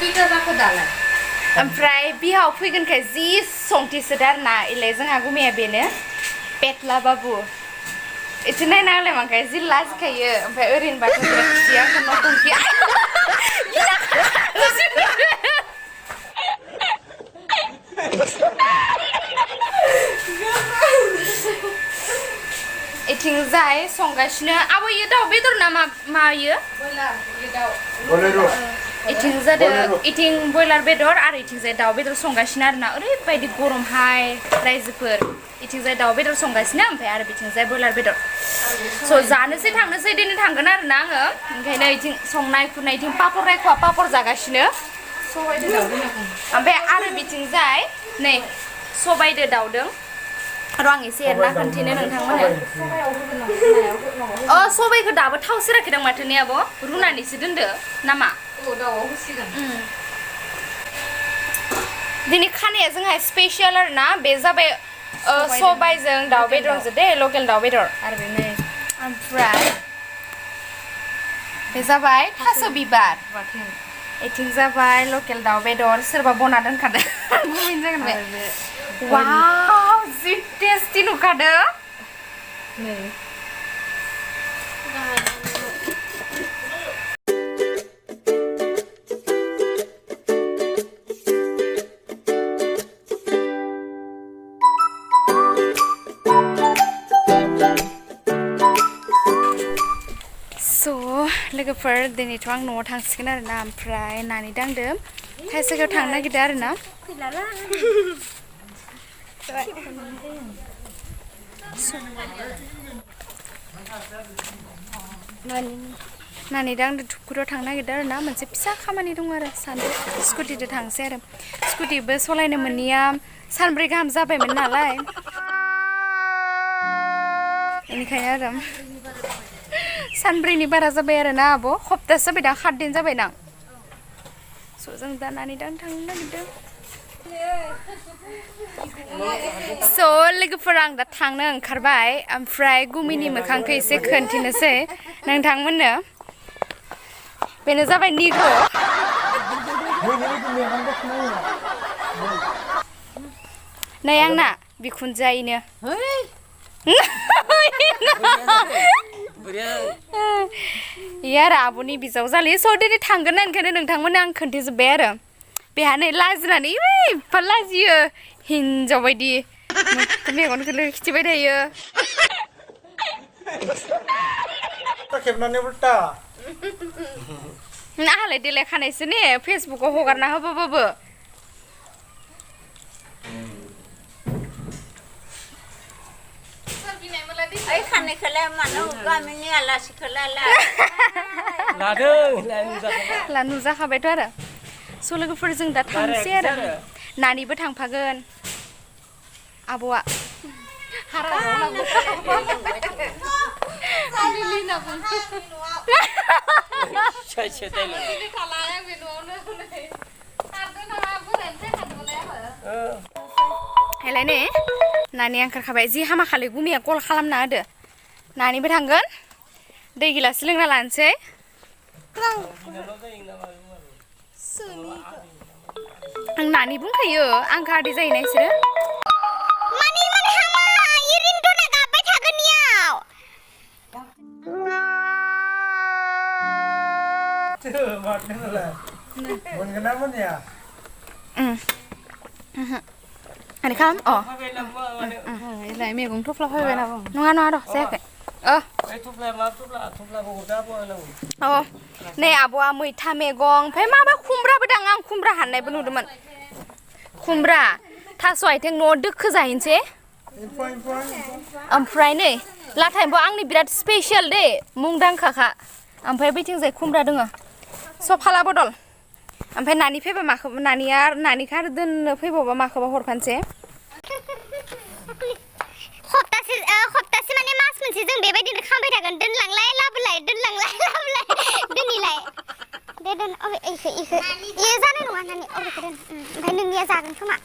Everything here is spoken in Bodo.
खैथा जाखो दालाय ओमफ्राय बिहाव फैगोनखाय जि संथिसो आरोना इलाय जोंहा गुमैया बेनो पेटला बाबु इथि नायनालाय माखाय जि लाजिखायो ओमफ्राय ओरैनोबाथ' बिराद खुसिया आंखौ न'खौखि इथिंजाय संगासिनो आबो इयो दाउ बेदर ना मायो इथिं जादों इथिं बयलार बेदर आरो इथिंजाय दाउ बेदर संगासिनो आरोना ओरैबायदि गरमहाय रायजोफोर इथिंजाय दाउ बेदर संगासिनो ओमफ्राय आरो बिथिंजाय बयलार बेदर स' जानोसै थांनोसै दिनै थांगोन आरोना आङो ओंखायनो इथिं संनाय खुरनाय इथिं पापर रायख'वा पापर जागासिनो ओमफ्राय आरो बिथिंजाय नै सबायदो दाउदों र' आं एसे एरना खोन्थिनो नोंथांमोननो सबायखौ दाबो थाव सेराखैदां माथो ने आब' रुनानैसो दोनदो नामा दिनै खानाया जोंहा स्पेसियेल आरोना बे जाबाय सबायजों दाउ बेदरजो दे लकेल दाउ बेदर आरो बे नै ओमफ्राय बे जाबाय थास' बिबार इथिं जाबाय लकेल दाउ बेदर सोरबा बना दोनखादों बुंनो जागोन बे वाव जि टेस्टि नुखादो नै लोगोफोर दिनैथ' आं न'आव थांसिगोन आरोना ओमफ्राय नानि दांदो खायसे जायगायाव थांनो नागिरदों आरोना नानि दांदो धुपगुरियाव थांनो नागिरदों आरोना मोनसे फिसा खामानि दं आरो सानदो स्कुटिजों थांसै आरो स्कुटिबो सालायनो मोनैया सानब्रै गाहाम जाबायमोन नालाय बेनिखायनो आरो सानब्रैनि बारा जाबाय आरोना आब' सप्तासे जाबाय दां 7 दिन जाबाय दां स' जों दा नानि दां थांनो नागिरदों स' लोगोफोर आं दा थांनो ओंखारबाय ओमफ्राय गुमिनि मोखांखौ एसे खोन्थिनोसै नोंथांमोननो बेनो जाबाय निगु नै आंना बिखुनजोआयनो आरो आब'नि बिजाव जालि स' दिनै थांगोन ना ओंखायनो नोंथांमोननो आं खोन्थिजोब्बाय आरो बेहा नै लाजिनानै एफा लाजियो हिन्जाव बायदि मेगनखौ खिथिबाय थायो आंहालाय देलायखानायसो ने फेसबुकाव हगारना होबाबाबो Ay khane khala mano gamini ala sikhala la ला नुजाखाबायथ' आरो स' लोगोफोर जों दा थांसै आरो नानिबो थांफागोन आब'आ हेलाय ने नानि ओंखारखाबाय जि हामा खालि गुमिया कल खालामना होदो नानिबो थांगोन दै गिलास लोंना लानोसै आं नानि बुंखायो आं गारदे जायोना इसोरो मानि हामा इरिनदना गाबबाय थागोन इयाव मोनगोन ना मोनया आनि खालाम इलाय मैगं थफ्ला फैबाय ना बुं नङा र' जायाखै नै आब'आ मैथा मैगं ओमफ्राय माबा खुमब्राबो दां आं खुमब्रा हाननायबो नुदोंमोन खुमब्रा थास' आथिं न'आव दोखो जाहैनोसै ओमफ्राय नै लाथा एम्फौ आंनि बिराद स्पेसियेल दे मुंदांखाखा ओमफ्राय बैथिंजाय खुमब्रा दङ सब फाला बदल ओमफ्राय नानि फैबा माखौ नानिखौ आरो दोननो फैबावबा माखौबा हरफानोसै सप्तासे माने मास मोनसे जों बेबायदिनो खालामबाय थागोन दोनलांलाय लाबोलाय दोनलांलाय लाबोलाय दोनैलाय दे दोन इखो इयो जानाय नङा नानि अबेखौ दोन ओमफ्राय नोंनिया जागोन खोमा